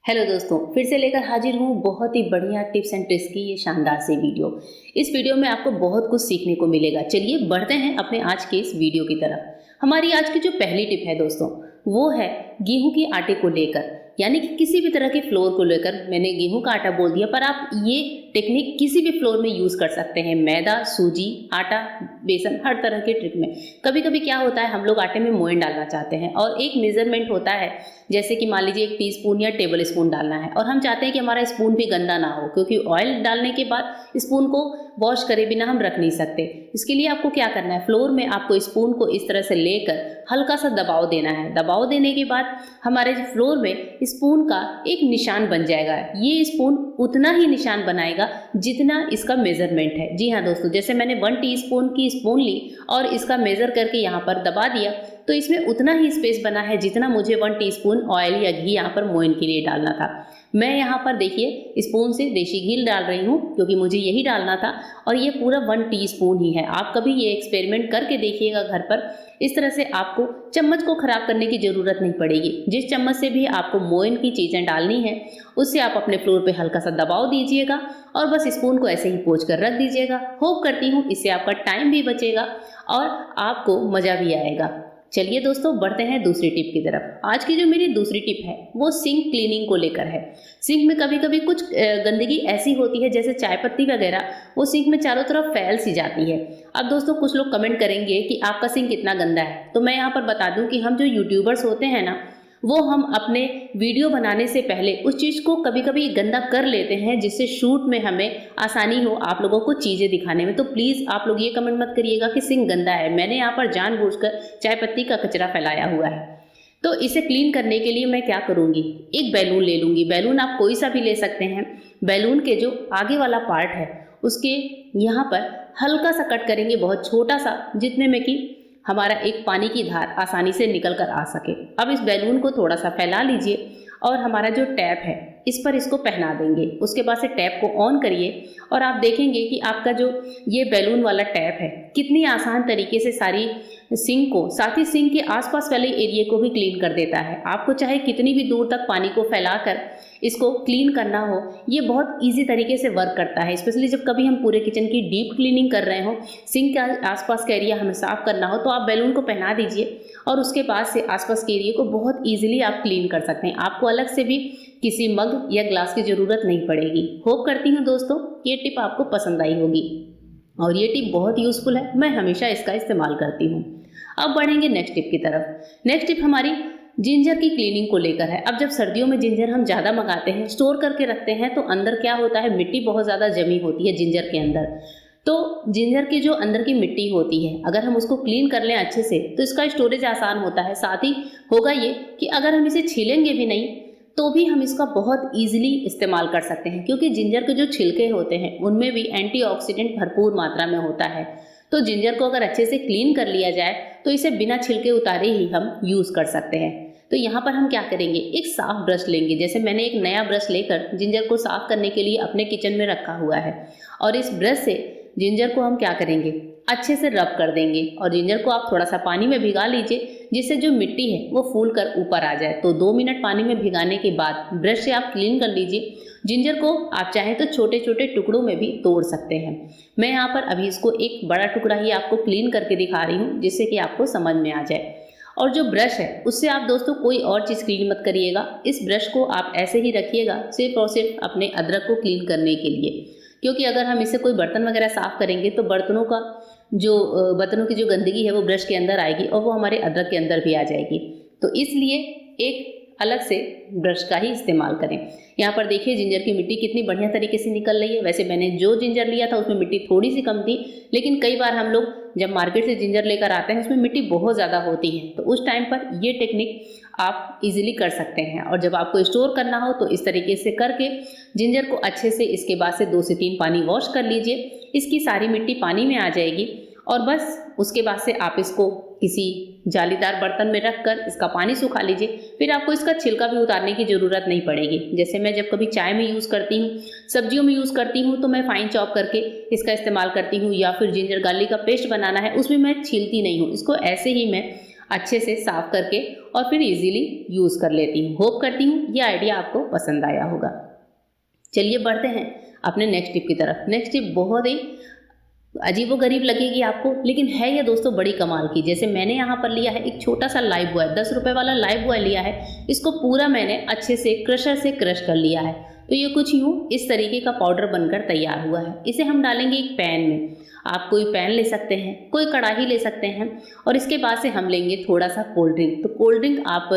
Hello दोस्तों, फिर से लेकर हाजिर हूँ बहुत ही बढ़िया टिप्स एंड ट्रिक्स की ये शानदार सी वीडियो। इस वीडियो में आपको बहुत कुछ सीखने को मिलेगा। चलिए बढ़ते हैं अपने आज के इस वीडियो की तरफ। हमारी आज की जो पहली टिप है दोस्तों, वो है गेहूं के आटे को लेकर, यानी कि किसी भी तरह के फ्लोर को लेकर। मैंने गेहूं का आटा बोल दिया, पर आप ये टेक्निक किसी भी फ्लोर में यूज कर सकते हैं। मैदा, सूजी, आटा, बेसन, हर तरह के ट्रिक में। कभी कभी क्या होता है, हम लोग आटे में मोयन डालना चाहते हैं और एक मेजरमेंट होता है, जैसे कि मान लीजिए 1 टीस्पून या टेबल स्पून डालना है, और हम चाहते हैं कि हमारा स्पून भी गंदा ना हो, क्योंकि ऑयल डालने के बाद स्पून को वॉश करे बिना हम रख नहीं सकते। इसके लिए आपको क्या करना है, फ्लोर में आपको स्पून को इस तरह से लेकर हल्का सा दबाव देना है। दबाव देने के बाद हमारे फ्लोर में स्पून का एक निशान बन जाएगा। ये स्पून उतना ही निशान बनाएगा जितना इसका मेजरमेंट है। जी हाँ दोस्तों, जैसे मैंने 1 टीस्पून की स्पून ली और इसका मेजर करके यहाँ पर दबा दिया, तो इसमें उतना ही स्पेस बना है जितना मुझे 1 टीस्पून ऑयल या घी यहाँ पर मोयन के लिए डालना था। मैं यहाँ पर देखिए स्पून से देसी घी डाल रही हूँ, क्योंकि मुझे यही डालना था, और ये पूरा 1 टीस्पून ही है। आप कभी ये एक्सपेरिमेंट करके देखिएगा घर पर। इस तरह से आपको चम्मच को खराब करने की जरूरत नहीं पड़ेगी। जिस चम्मच से भी आपको मोयन की चीज़ें डालनी है, उससे आप अपने फ्लोर पे हल्का सा दबाव दीजिएगा और बस स्पून को ऐसे ही पोंछ कर रख दीजिएगा। होप करती हूँ इससे आपका टाइम भी बचेगा और आपको मज़ा भी आएगा। चलिए दोस्तों, बढ़ते हैं दूसरी टिप की तरफ। आज की जो मेरी दूसरी टिप है वो सिंक क्लीनिंग को लेकर है। सिंक में कभी कभी कुछ गंदगी ऐसी होती है, जैसे चाय पत्ती वगैरह, वो सिंक में चारों तरफ फैल सी जाती है। अब दोस्तों, कुछ लोग कमेंट करेंगे कि आपका सिंक कितना गंदा है, तो मैं यहाँ पर बता दूं कि हम जो यूट्यूबर्स होते हैं ना, वो हम अपने वीडियो बनाने से पहले उस चीज़ को कभी कभी गंदा कर लेते हैं, जिससे शूट में हमें आसानी हो आप लोगों को चीज़ें दिखाने में। तो प्लीज़ आप लोग ये कमेंट मत करिएगा कि सिंक गंदा है। मैंने यहाँ पर जानबूझकर चाय पत्ती का कचरा फैलाया हुआ है। तो इसे क्लीन करने के लिए मैं क्या करूँगी, एक बैलून ले लूँगी। बैलून आप कोई सा भी ले सकते हैं। बैलून के जो आगे वाला पार्ट है उसके यहाँ पर हल्का सा कट करेंगे, बहुत छोटा सा, जितने में कि हमारा एक पानी की धार आसानी से निकल कर आ सके। अब इस बैलून को थोड़ा सा फैला लीजिए और हमारा जो टैप है इस पर इसको पहना देंगे। उसके बाद से टैप को ऑन करिए और आप देखेंगे कि आपका जो ये बैलून वाला टैप है कितनी आसान तरीके से सारी सिंक को, साथ ही सिंक के आसपास वाले एरिया को भी क्लीन कर देता है। आपको चाहे कितनी भी दूर तक पानी को फैलाकर इसको क्लीन करना हो, ये बहुत इजी तरीके से वर्क करता है। स्पेशली जब कभी हम पूरे किचन की डीप क्लीनिंग कर रहे हो, सिंक के आसपास का एरिया हमें साफ करना हो, तो आप बैलून को पहना दीजिए और उसके बाद से आसपास के एरिया को बहुत ईजिली आप क्लीन कर सकते हैं। आपको अलग से भी किसी मग या ग्लास की ज़रूरत नहीं पड़ेगी। होप करती हूँ दोस्तों ये टिप आपको पसंद आई होगी, और ये टिप बहुत यूज़फुल है। मैं हमेशा इसका इस्तेमाल करती हूँ। अब बढ़ेंगे नेक्स्ट टिप की तरफ। नेक्स्ट टिप हमारी जिंजर की क्लीनिंग को लेकर है। अब जब सर्दियों में जिंजर हम ज़्यादा मंगाते हैं, स्टोर करके रखते हैं, तो अंदर क्या होता है, मिट्टी बहुत ज़्यादा जमी होती है जिंजर के अंदर। तो जिंजर की जो अंदर की मिट्टी होती है, अगर हम उसको क्लीन कर लें अच्छे से, तो इसका स्टोरेज आसान होता है। साथ ही होगा ये कि अगर हम इसे छीलेंगे भी नहीं तो भी हम इसका बहुत ईजिली इस्तेमाल कर सकते हैं, क्योंकि जिंजर के जो छिलके होते हैं उनमें भी एंटीऑक्सीडेंट भरपूर मात्रा में होता है। तो जिंजर को अगर अच्छे से क्लीन कर लिया जाए तो इसे बिना छिलके उतारे ही हम यूज़ कर सकते हैं। तो यहाँ पर हम क्या करेंगे, एक साफ ब्रश लेंगे। जैसे मैंने एक नया ब्रश लेकर जिंजर को साफ करने के लिए अपने किचन में रखा हुआ है, और इस ब्रश से जिंजर को हम क्या करेंगे, अच्छे से रब कर देंगे। और जिंजर को आप थोड़ा सा पानी में भिगा लीजिए, जिससे जो मिट्टी है वो फूल कर ऊपर आ जाए। तो 2 मिनट पानी में भिगाने के बाद ब्रश से आप क्लीन कर लीजिए। जिंजर को आप चाहें तो छोटे छोटे टुकड़ों में भी तोड़ सकते हैं। मैं यहाँ पर अभी इसको एक बड़ा टुकड़ा ही आपको क्लीन करके दिखा रही हूँ, जिससे कि आपको समझ में आ जाए। और जो ब्रश है उससे आप दोस्तों कोई और चीज़ क्लीन मत करिएगा। इस ब्रश को आप ऐसे ही रखिएगा, सिर्फ और सिर्फ अपने अदरक को क्लीन करने के लिए। क्योंकि अगर हम इससे कोई बर्तन वगैरह साफ़ करेंगे तो बर्तनों की जो गंदगी है वो ब्रश के अंदर आएगी और वो हमारे अदरक के अंदर भी आ जाएगी। तो इसलिए एक अलग से ब्रश का ही इस्तेमाल करें। यहाँ पर देखिए जिंजर की मिट्टी कितनी बढ़िया तरीके से निकल रही है। वैसे मैंने जो जिंजर लिया था उसमें मिट्टी थोड़ी सी कम थी, लेकिन कई बार हम लोग जब मार्केट से जिंजर लेकर आते हैं उसमें मिट्टी बहुत ज़्यादा होती है। तो उस टाइम पर ये टेक्निक आप इजीली कर सकते हैं। और जब आपको स्टोर करना हो तो इस तरीके से करके जिंजर को अच्छे से इसके बाद से 2 से 3 पानी वॉश कर लीजिए। इसकी सारी मिट्टी पानी में आ जाएगी और बस उसके बाद से आप इसको किसी जालीदार बर्तन में रखकर इसका पानी सुखा लीजिए। फिर आपको इसका छिलका भी उतारने की ज़रूरत नहीं पड़ेगी। जैसे मैं जब कभी चाय में यूज़ करती हूँ, सब्जियों में यूज़ करती हूँ, तो मैं फाइन चॉप करके इसका इस्तेमाल करती हूँ, या फिर जिंजर गार्लिक का पेस्ट बनाना है उसमें मैं छीलती नहीं हूँ। इसको ऐसे ही मैं अच्छे से साफ करके और फिर इजीली यूज़ कर लेती हूँ। होप करती हूँ ये आइडिया आपको पसंद आया होगा। चलिए बढ़ते हैं अपने नेक्स्ट टिप की तरफ। नेक्स्ट टिप बहुत ही अजीबोगरीब लगेगी आपको, लेकिन है ये दोस्तों बड़ी कमाल की। जैसे मैंने यहाँ पर लिया है एक छोटा सा लाइव बॉय, 10 रुपये वाला लाइव बॉय लिया है। इसको पूरा मैंने अच्छे से क्रशर से क्रश कर लिया है। तो ये कुछ यूँ इस तरीके का पाउडर बनकर तैयार हुआ है। इसे हम डालेंगे एक पैन में। आप कोई पैन ले सकते हैं, कोई कढ़ाई ले सकते हैं, और इसके बाद से हम लेंगे थोड़ा सा कोल्ड ड्रिंक। तो कोल्ड ड्रिंक आप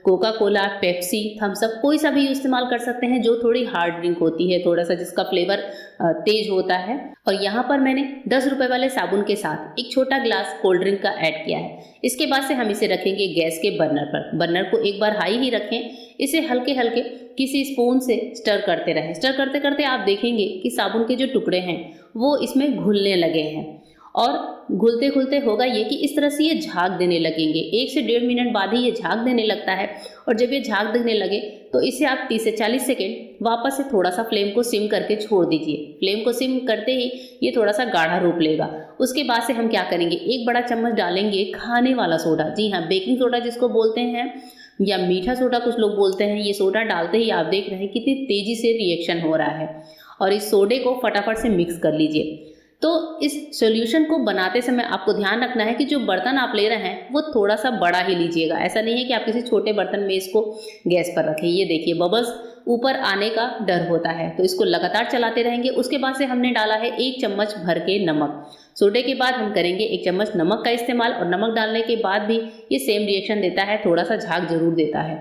Coca Cola, Pepsi, Thums Up कोई सा भी इस्तेमाल कर सकते हैं जो थोड़ी हार्ड ड्रिंक होती है, थोड़ा सा जिसका फ्लेवर तेज होता है। और यहाँ पर मैंने 10 रुपये वाले साबुन के साथ एक छोटा ग्लास कोल्ड ड्रिंक का ऐड किया है। इसके बाद से हम इसे रखेंगे गैस के बर्नर पर। बर्नर को एक बार हाई ही रखें। इसे हल्के हल्के किसी स्पून से स्टर करते रहें। स्टर करते करते आप देखेंगे कि साबुन के जो टुकड़े हैं वो इसमें घुलने लगे हैं, और घुलते घुलते होगा ये कि इस तरह से ये झाग देने लगेंगे। 1 से 1.5 मिनट बाद ही ये झाग देने लगता है। और जब ये झाग देने लगे तो इसे आप 30 से 40 सेकेंड वापस से थोड़ा सा फ्लेम को सिम करके छोड़ दीजिए। फ्लेम को सिम करते ही ये थोड़ा सा गाढ़ा रूप लेगा। उसके बाद से हम क्या करेंगे, 1 बड़ा चम्मच डालेंगे खाने वाला सोडा। जी हाँ, बेकिंग सोडा जिसको बोलते हैं, या मीठा सोडा कुछ लोग बोलते हैं। ये सोडा डालते ही आप देख रहे हैं कितनी तेज़ी से रिएक्शन हो रहा है। और इस सोडे को फटाफट से मिक्स कर लीजिए। तो इस सॉल्यूशन को बनाते समय आपको ध्यान रखना है कि जो बर्तन आप ले रहे हैं वो थोड़ा सा बड़ा ही लीजिएगा। ऐसा नहीं है कि आप किसी छोटे बर्तन में इसको गैस पर रखें। ये देखिए बबल्स ऊपर आने का डर होता है, तो इसको लगातार चलाते रहेंगे। उसके बाद से हमने डाला है 1 चम्मच भर के नमक। सोडे के बाद हम करेंगे 1 चम्मच नमक का इस्तेमाल, और नमक डालने के बाद भी ये सेम रिएक्शन देता है, थोड़ा सा झाग जरूर देता है।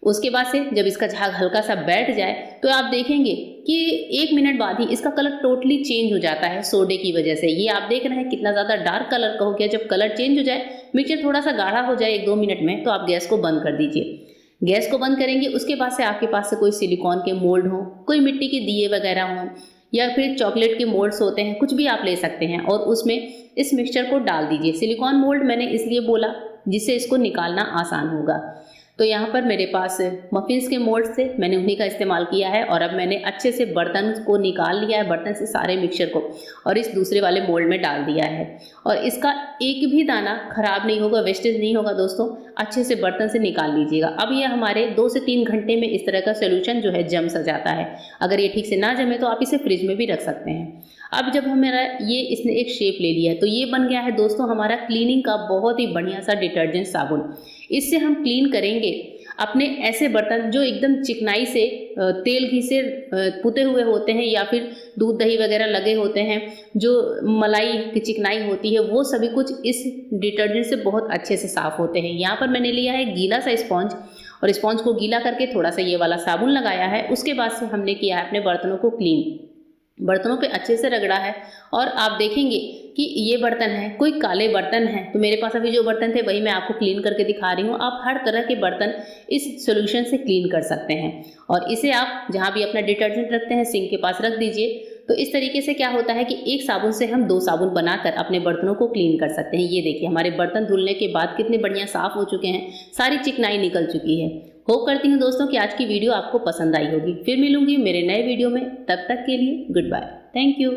उसके बाद से जब इसका झाग हल्का सा बैठ जाए तो आप देखेंगे कि 1 मिनट बाद ही इसका कलर टोटली चेंज हो जाता है सोडे की वजह से। ये आप देख रहे हैं कितना ज़्यादा डार्क कलर का हो गया। जब कलर चेंज हो जाए, मिक्सचर थोड़ा सा गाढ़ा हो जाए 1-2 मिनट में, तो आप गैस को बंद कर दीजिए। गैस को बंद करेंगे, उसके बाद से आपके पास से कोई सिलिकॉन के मोल्ड हो, कोई मिट्टी के दिए वगैरह हों, या फिर चॉकलेट के मोल्ड्स होते हैं, कुछ भी आप ले सकते हैं, और उसमें इस मिक्सचर को डाल दीजिए। सिलिकॉन मोल्ड मैंने इसलिए बोला जिससे इसको निकालना आसान होगा। तो यहाँ पर मेरे पास मफिन्स के मोल्ड्स थे, मैंने उन्हीं का इस्तेमाल किया है। और अब मैंने अच्छे से बर्तन को निकाल लिया है, बर्तन से सारे मिक्सचर को, और इस दूसरे वाले मोल्ड में डाल दिया है। और इसका एक भी दाना खराब नहीं होगा, वेस्टेज नहीं होगा दोस्तों। अच्छे से बर्तन से निकाल लीजिएगा। अब ये हमारे 2 से 3 घंटे में इस तरह का सोल्यूशन जो है जम सा जाता है। अगर ये ठीक से ना जमे तो आप इसे फ्रिज में भी रख सकते हैं। अब जब हमारा ये इसने एक शेप ले लिया है, तो ये बन गया है दोस्तों हमारा क्लीनिंग का बहुत ही बढ़िया सा डिटर्जेंट साबुन। इससे हम क्लीन करेंगे अपने ऐसे बर्तन जो एकदम चिकनाई से तेल घी से पुते हुए होते हैं, या फिर दूध दही वगैरह लगे होते हैं, जो मलाई की चिकनाई होती है, वो सभी कुछ इस डिटर्जेंट से बहुत अच्छे से साफ़ होते हैं। यहाँ पर मैंने लिया है गीला सा स्पॉन्ज, और स्पॉन्ज को गीला करके थोड़ा सा ये वाला साबुन लगाया है। उसके बाद से हमने किया है अपने बर्तनों को क्लीन। बर्तनों पे अच्छे से रगड़ा है, और आप देखेंगे कि ये बर्तन है, कोई काले बर्तन हैं, तो मेरे पास अभी जो बर्तन थे वही मैं आपको क्लीन करके दिखा रही हूँ। आप हर तरह के बर्तन इस सॉल्यूशन से क्लीन कर सकते हैं, और इसे आप जहाँ भी अपना डिटर्जेंट रखते हैं सिंक के पास रख दीजिए। तो इस तरीके से क्या होता है कि एक साबुन से हम 2 साबुन बनाकर अपने बर्तनों को क्लीन कर सकते हैं। ये देखिए हमारे बर्तन धुलने के बाद कितने बढ़िया साफ़ हो चुके हैं, सारी चिकनाई निकल चुकी है। होप करती हूँ दोस्तों कि आज की वीडियो आपको पसंद आई होगी। फिर मिलूंगी मेरे नए वीडियो में, तब तक के लिए गुड बाय, थैंक यू।